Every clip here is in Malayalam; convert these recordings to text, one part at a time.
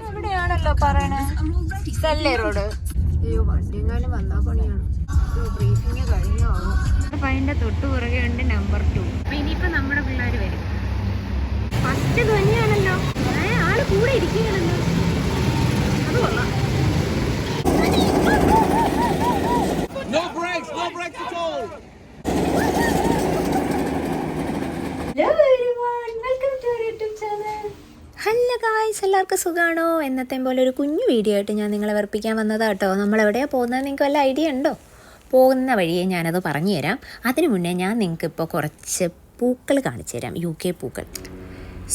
എവിടെയാണല്ലോ പറയണേ സല്ലേ റോഡ്. അയ്യോ വണ്ടിയെങ്ങാനും വന്നാ പണിയാണ്. ബ്രീഫിങ് കഴിഞ്ഞോ? അപ്പൊ അതിന്റെ തൊട്ട് പുറകെ ഉണ്ട് നമ്പർ 2. അപ്പൊ ഇനിയിപ്പോ നമ്മുടെ പിള്ളേർ വരും. ഫസ്റ്റ് ധ്വനിയാണല്ലോ, ആള് കൂടെ ഇരിക്കുകയാണല്ലോ, അത് കൊള്ളാം. No brakes at all. Hello guys, എല്ലാവർക്കും സുഖമാണോ? എന്നത്തെ പോലെ ഒരു കുഞ്ഞു വീഡിയോ ആയിട്ട് ഞാൻ നിങ്ങളെ വെറുപ്പിക്കാൻ വന്നതാട്ടോ. നമ്മളെവിടെയാണ് പോകുന്നത് നിങ്ങൾക്ക് വല്ല ഐഡിയ ഉണ്ടോ? പോകുന്ന വഴിയെ ഞാനത് പറഞ്ഞു തരാം. അതിനു മുന്നേ ഞാൻ നിങ്ങൾക്ക് ഇപ്പോൾ കുറച്ച് പൂക്കൾ കാണിച്ചു തരാം. UK പൂക്കൾ.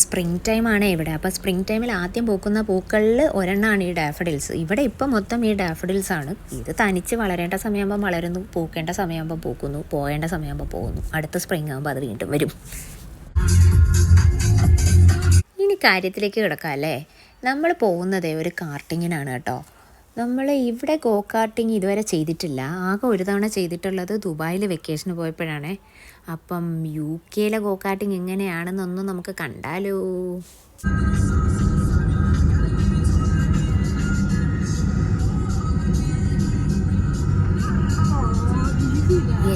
സ്പ്രിങ് ടൈമാണ് ഇവിടെ. അപ്പോൾ സ്പ്രിങ് ടൈമിൽ ആദ്യം പൂക്കുന്ന പൂക്കളിൽ ഒരെണ്ണമാണ് ഈ ഡാഫഡിൽസ്. ഇവിടെ ഇപ്പം മൊത്തം ഈ ഡാഫഡിൽസാണ്. ഇത് തനിച്ച് വളരേണ്ട സമയമാകുമ്പോൾ വളരുന്നു, പൂക്കേണ്ട സമയമാകുമ്പോൾ പൂക്കുന്നു, പോകേണ്ട സമയമാകുമ്പോൾ പോകുന്നു. അടുത്ത സ്പ്രിങ് ആകുമ്പോൾ അത് വീണ്ടും വരും. ഇനി കാര്യത്തിലേക്ക് കിടക്കാം അല്ലേ. നമ്മൾ പോകുന്നത് ഒരു കാർട്ടിങ്ങിനാണ് കേട്ടോ. നമ്മൾ ഇവിടെ ഗോ കാർട്ടിങ് ഇതുവരെ ചെയ്തിട്ടില്ല. ആകെ ഒരു തവണ ചെയ്തിട്ടുള്ളത് ദുബായിൽ വെക്കേഷന് പോയപ്പോഴാണേ. അപ്പം UK ഗോ കാർട്ടിങ് എങ്ങനെയാണെന്നൊന്നും നമുക്ക് കണ്ടാലോ.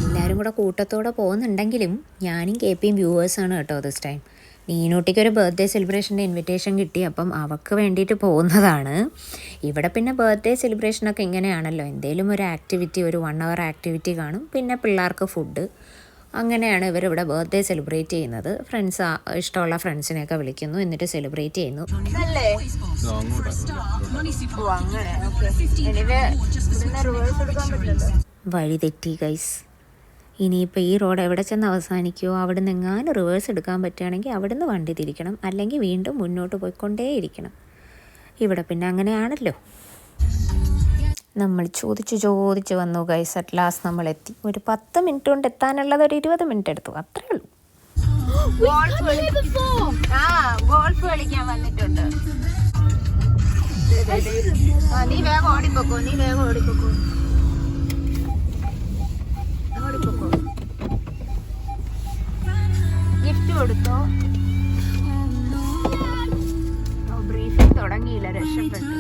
എല്ലാവരും കൂടെ കൂട്ടത്തോടെ പോകുന്നുണ്ടെങ്കിലും ഞാനും KPയും വ്യൂവേഴ്സാണ് കേട്ടോ ദിസ് ടൈം. നീനൂട്ടിക്ക് ഒരു ബർത്ത്ഡേ സെലിബ്രേഷൻ്റെ ഇൻവിറ്റേഷൻ കിട്ടി. അപ്പം അവൾക്ക് വേണ്ടിയിട്ട് പോകുന്നതാണ്. ഇവിടെ പിന്നെ ബർത്ത്ഡേ സെലിബ്രേഷനൊക്കെ ഇങ്ങനെയാണല്ലോ, എന്തെങ്കിലും ഒരു ആക്ടിവിറ്റി, ഒരു 1 hour ആക്ടിവിറ്റി കാണും, പിന്നെ പിള്ളേർക്ക് ഫുഡ്. അങ്ങനെയാണ് ഇവരിവിടെ ബർത്ത്ഡേ സെലിബ്രേറ്റ് ചെയ്യുന്നത്. ഫ്രണ്ട്സ്, ഇഷ്ടമുള്ള ഫ്രണ്ട്സിനെയൊക്കെ വിളിക്കുന്നു, എന്നിട്ട് സെലിബ്രേറ്റ് ചെയ്യുന്നു. വഴി തെറ്റി ഗൈസ്. ഇനിയിപ്പോൾ ഈ റോഡ് എവിടെ ചെന്ന് അവസാനിക്കുമോ അവിടെ നിന്ന് എങ്ങാനും റിവേഴ്സ് എടുക്കാൻ പറ്റുകയാണെങ്കിൽ അവിടെ നിന്ന് വണ്ടി തിരിക്കണം, അല്ലെങ്കിൽ വീണ്ടും മുന്നോട്ട് പോയിക്കൊണ്ടേയിരിക്കണം. ഇവിടെ പിന്നെ അങ്ങനെയാണല്ലോ. നമ്മൾ ചോദിച്ച് വന്നു ഗൈസ്. അറ്റ് ലാസ്റ്റ് നമ്മൾ എത്തി. ഒരു 10 മിനിറ്റ് കൊണ്ട് എത്താനുള്ളത് ഒരു 20 മിനിറ്റ് എടുത്തു, അത്രേ ഉള്ളൂ. ഗോൾഫ് കളിക്കാൻ വന്നിട്ടുണ്ട്. നീ വേഗം ഓടിപ്പോക്കോ. ഗിഫ്റ്റ് കൊടുത്തോ? ബ്രീഫിംഗ് തുടങ്ങിയില്ല, രക്ഷപ്പെട്ടു.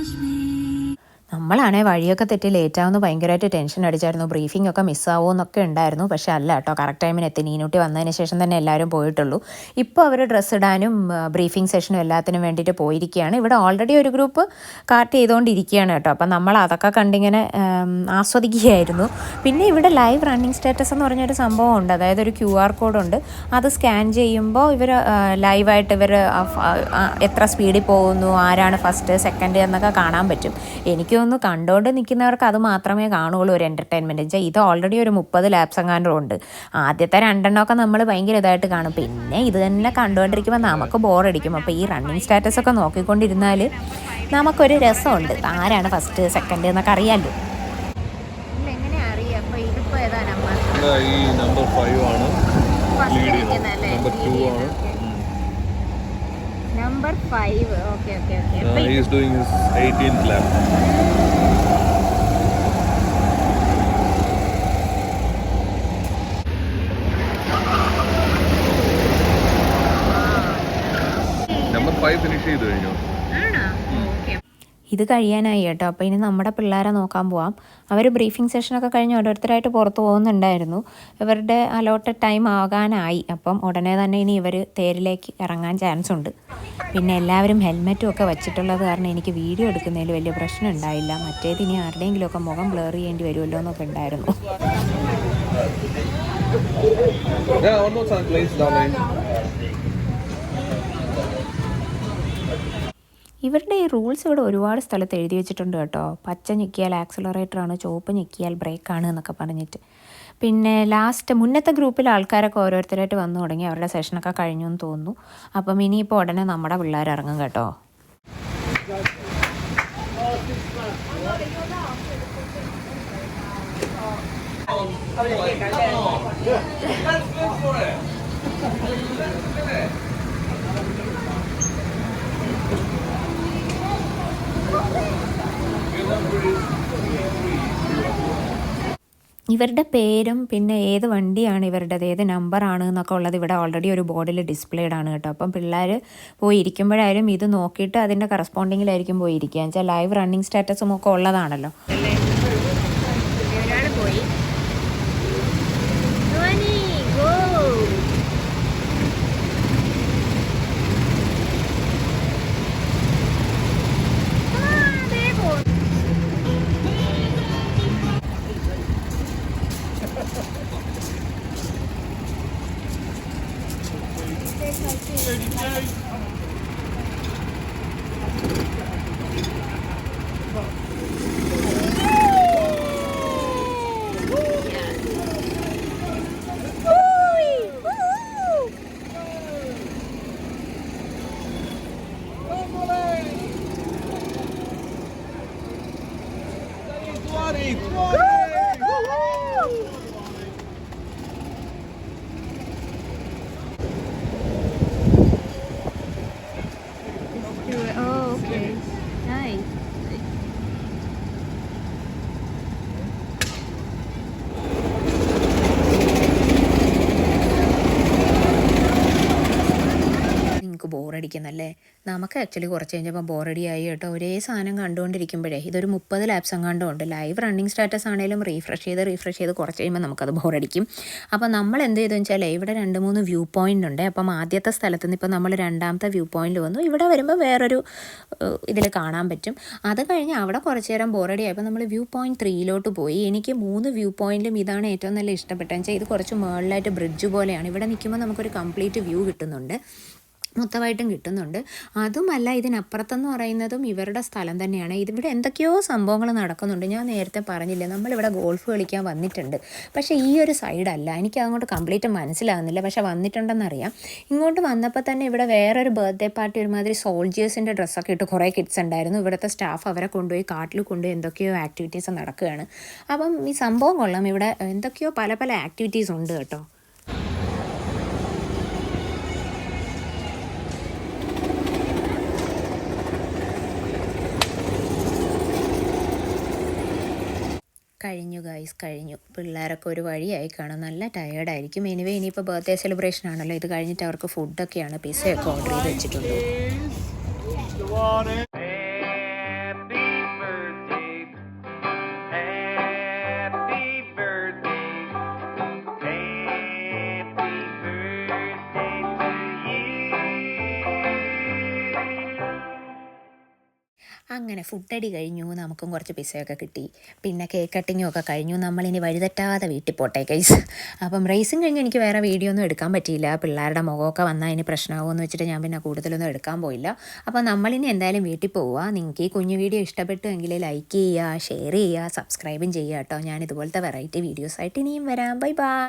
നമ്മളാണേ വഴിയൊക്കെ തെറ്റി ലേറ്റാവുന്ന ഭയങ്കരമായിട്ട് ടെൻഷൻ അടിച്ചായിരുന്നു. ബ്രീഫിംഗ് ഒക്കെ മിസ്സാവോ എന്നൊക്കെ ഉണ്ടായിരുന്നു. പക്ഷെ അല്ല കേട്ടോ, കറക്റ്റ് ടൈമിന് എത്തി. നീനൂട്ടി വന്നതിന് ശേഷം തന്നെ എല്ലാവരും പോയിട്ടുള്ളൂ. ഇപ്പോൾ അവർ ഡ്രസ്സ് ഇടാനും ബ്രീഫിംഗ് സെഷനും എല്ലാത്തിനും വേണ്ടിയിട്ട് പോയിരിക്കുകയാണ്. ഇവിടെ ഓൾറെഡി ഒരു ഗ്രൂപ്പ് കാർട്ട് ചെയ്തുകൊണ്ടിരിക്കുകയാണ് കേട്ടോ. അപ്പം നമ്മൾ അതൊക്കെ കണ്ടിങ്ങനെ ആസ്വദിക്കുകയായിരുന്നു. പിന്നെ ഇവിടെ ലൈവ് റണ്ണിങ് സ്റ്റാറ്റസ് എന്ന് പറഞ്ഞൊരു സംഭവം ഉണ്ട്. അതായത് ഒരു QR കോഡുണ്ട്. അത് സ്കാൻ ചെയ്യുമ്പോൾ ഇവർ ലൈവായിട്ട് ഇവർ എത്ര സ്പീഡിൽ പോകുന്നു, ആരാണ് ഫസ്റ്റ് സെക്കൻഡ് എന്നൊക്കെ കാണാൻ പറ്റും. എനിക്ക് തോന്നുന്നു കണ്ടുകൊണ്ട് നിൽക്കുന്നവർക്ക് അത് മാത്രമേ കാണുകയുള്ളൂ ഒരു എൻ്റർടൈൻമെൻറ്റ്. ഇത് ഓൾറെഡി ഒരു 30 ലാപ്സ് എങ്ങാണ്ടും ഉണ്ട്. ആദ്യത്തെ 2 എണ്ണമൊക്കെ നമ്മൾ ഭയങ്കര ഇതായിട്ട് കാണും. പിന്നെ ഇത് തന്നെ കണ്ടുകൊണ്ടിരിക്കുമ്പോൾ നമുക്ക് ബോറടിക്കും. അപ്പോൾ ഈ റണ്ണിങ് സ്റ്റാറ്റസ് ഒക്കെ നോക്കിക്കൊണ്ടിരുന്നാൽ നമുക്കൊരു രസമുണ്ട്. ആരാണ് ഫസ്റ്റ് സെക്കൻഡ് എന്നൊക്കെ അറിയാമല്ലോ. എങ്ങനെയാ അറിയാം? അപ്പോൾ ഇതിപ്പോൾ ഏതാ നമ്പർ? നമ്പർ 5 ആണ്. നമ്പർ 2 ആണ്. Number 5. Okay. He is doing his 18th lap. Number 5 finish ചെയ്തു കഴിഞ്ഞു. ഇത് കഴിയാനായി കേട്ടോ. അപ്പോൾ ഇനി നമ്മുടെ പിള്ളേരെ നോക്കാൻ പോവാം. അവർ ബ്രീഫിംഗ് സെഷനൊക്കെ കഴിഞ്ഞ് ഓരോരുത്തരായിട്ട് പുറത്ത് പോകുന്നുണ്ടായിരുന്നു. ഇവരുടെ അലോട്ടഡ് ടൈം ആകാനായി. അപ്പം ഉടനെ തന്നെ ഇനി ഇവർ തേരിലേക്ക് ഇറങ്ങാൻ ചാൻസ് ഉണ്ട്. പിന്നെ എല്ലാവരും ഹെൽമെറ്റും ഒക്കെ വെച്ചിട്ടുള്ളത് കാരണം എനിക്ക് വീഡിയോ എടുക്കുന്നതിൽ വലിയ പ്രശ്നം ഉണ്ടായില്ല. മറ്റേത് ഇനി ആരുടെയെങ്കിലുമൊക്കെ മുഖം ബ്ലർ ചെയ്യേണ്ടി വരുമല്ലോ എന്നൊക്കെ ഉണ്ടായിരുന്നു. ഇവരുടെ ഈ റൂൾസ് ഇവിടെ ഒരുപാട് സ്ഥലത്ത് എഴുതി വെച്ചിട്ടുണ്ട് കേട്ടോ. പച്ച ഞെക്കിയാൽ ആക്സിലറേറ്ററാണ്, ചുവപ്പ് ഞെക്കിയാൽ ബ്രേക്കാണ് എന്നൊക്കെ പറഞ്ഞിട്ട്. പിന്നെ ലാസ്റ്റ് മുന്നത്തെ ഗ്രൂപ്പിലെ ആൾക്കാരൊക്കെ ഓരോരുത്തരായിട്ട് വന്നു തുടങ്ങി. അവരുടെ സെഷനൊക്കെ കഴിഞ്ഞു എന്ന് തോന്നുന്നു. അപ്പം ഇനിയിപ്പോൾ ഉടനെ നമ്മുടെ പിള്ളേർ ഇറങ്ങും കേട്ടോ. ഇവരുടെ പേരും പിന്നെ ഏത് വണ്ടിയാണ് ഇവരുടേത്, ഏത് നമ്പറാണ് എന്നൊക്കെ ഉള്ളത് ഇവിടെ ഓൾറെഡി ഒരു ബോർഡിൽ ഡിസ്പ്ലേഡ് ആണ് കേട്ടോ. അപ്പം പിള്ളേർ പോയി ഇരിക്കുമ്പോഴായാലും ഇത് നോക്കിയിട്ട് അതിൻ്റെ കറസ്പോണ്ടിങ്ങിലായിരിക്കും പോയി ഇരിക്കുക. എന്ന് വെച്ചാൽ ലൈവ് റണ്ണിങ് സ്റ്റാറ്റസും ഒക്കെ ഉള്ളതാണല്ലോ. ഒരാൾ പോയി ബോറടിക്കുന്നല്ലേ. നമുക്ക് ആക്ച്വലി കുറച്ച് കഴിഞ്ഞപ്പോൾ ബോറടിയായി കേട്ടോ. ഒരേ സാധനം കണ്ടുകൊണ്ടിരിക്കുമ്പോഴേ ഇതൊരു 30 ലാപ്സ് എങ്ങാണ്ടും ഉണ്ട്. ലൈവ് റണ്ണിങ് സ്റ്റാറ്റസ് ആണെങ്കിലും റീഫ്രഷ് ചെയ്ത് കുറച്ച് കഴിയുമ്പോൾ നമുക്കത് ബോറടിക്കും. അപ്പോൾ നമ്മൾ എന്ത് ചെയ്തെന്ന് വെച്ചാൽ ഇവിടെ 2-3 വ്യൂ പോയിൻ്റ് ഉണ്ട്. അപ്പം ആദ്യത്തെ സ്ഥലത്ത് നിന്ന് ഇപ്പോൾ നമ്മൾ രണ്ടാമത്തെ വ്യൂ പോയിൻ്റ് വന്നു. ഇവിടെ വരുമ്പോൾ വേറൊരു ഇതിൽ കാണാൻ പറ്റും. അത് കഴിഞ്ഞ് അവിടെ കുറച്ച് നേരം ബോറടി ആയപ്പോൾ നമ്മൾ വ്യൂ പോയിൻറ്റ് 3 പോയി. എനിക്ക് 3 വ്യൂ പോയിൻറ്റിലും ഇതാണ് ഏറ്റവും നല്ല ഇഷ്ടപ്പെട്ടത്. വെച്ചാൽ ഇത് കുറച്ച് മുകളിലായിട്ട് ബ്രിഡ്ജ് പോലെയാണ്. ഇവിടെ നിൽക്കുമ്പോൾ നമുക്കൊരു കംപ്ലീറ്റ് വ്യൂ കിട്ടുന്നുണ്ട്, മൊത്തമായിട്ടും കിട്ടുന്നുണ്ട്. അതുമല്ല ഇതിനപ്പുറത്തെന്ന് പറയുന്നതും ഇവരുടെ സ്ഥലം തന്നെയാണ്. ഇതിവിടെ എന്തൊക്കെയോ സംഭവങ്ങൾ നടക്കുന്നുണ്ട്. ഞാൻ നേരത്തെ പറഞ്ഞില്ലേ, നമ്മളിവിടെ ഗോൾഫ് കളിക്കാൻ വന്നിട്ടുണ്ട്, പക്ഷേ ഈ ഒരു സൈഡല്ല. എനിക്ക് അങ്ങോട്ട് കംപ്ലീറ്റ് മനസ്സിലാകുന്നില്ല, പക്ഷേ വന്നിട്ടുണ്ടെന്നറിയാം. ഇങ്ങോട്ട് വന്നപ്പോൾ തന്നെ ഇവിടെ വേറൊരു ബർത്ത്ഡേ പാർട്ടി ഒരുമാതിരി സോൾജിയേഴ്സിൻ്റെ ഡ്രസ്സൊക്കെ ഇട്ട് കുറേ കിഡ്സ് ഉണ്ടായിരുന്നു. ഇവിടുത്തെ സ്റ്റാഫ് അവരെ കൊണ്ടുപോയി കാട്ടിൽ കൊണ്ടുപോയി എന്തൊക്കെയോ ആക്ടിവിറ്റീസ് നടക്കുകയാണ്. അപ്പം ഈ സംഭവം കൊള്ളാം. ഇവിടെ എന്തൊക്കെയോ പല ആക്ടിവിറ്റീസ് ഉണ്ട് കേട്ടോ. കഴിഞ്ഞു ഗൈസ്, കഴിഞ്ഞു. പിള്ളേരൊക്കെ ഒരു വഴിയായി കാണും, നല്ല ടയേർഡായിരിക്കും. എനിവേ ഇനിയിപ്പോൾ ബർത്ത്ഡേ സെലിബ്രേഷൻ ആണല്ലോ, ഇത് കഴിഞ്ഞിട്ട് അവർക്ക് ഫുഡൊക്കെയാണ്, പിസ്സയൊക്കെ ഓർഡർ ചെയ്ത് വെച്ചിട്ടുണ്ട്. അങ്ങനെ ഫുഡടി കഴിഞ്ഞു, നമുക്കും കുറച്ച് പിസ്സയൊക്കെ കിട്ടി, പിന്നെ കേക്ക് കട്ടിങ്ങും ഒക്കെ കഴിഞ്ഞു. നമ്മളിനി വഴിതെറ്റാതെ വീട്ടിൽ പോട്ടെ ഗൈസ്. അപ്പം റേസിങ് കഴിഞ്ഞ് എനിക്ക് വേറെ വീഡിയോ ഒന്നും എടുക്കാൻ പറ്റിയില്ല. പിള്ളേരുടെ മുഖമൊക്കെ വന്നാൽ ഇനി പ്രശ്നമാകുമെന്ന് വെച്ചിട്ട് ഞാൻ പിന്നെ കൂടുതലൊന്നും എടുക്കാൻ പോയില്ല. അപ്പോൾ നമ്മളിനി എന്തായാലും വീട്ടിൽ പോവുക. നിങ്ങൾക്ക് ഈ കുഞ്ഞു വീഡിയോ ഇഷ്ടപ്പെട്ടു എങ്കിൽ ലൈക്ക് ചെയ്യുക, ഷെയർ ചെയ്യുക, സബ്സ്ക്രൈബും ചെയ്യുക കേട്ടോ. ഞാൻ ഇതുപോലത്തെ വെറൈറ്റി വീഡിയോസായിട്ട് ഇനിയും വരാം. Bye bye.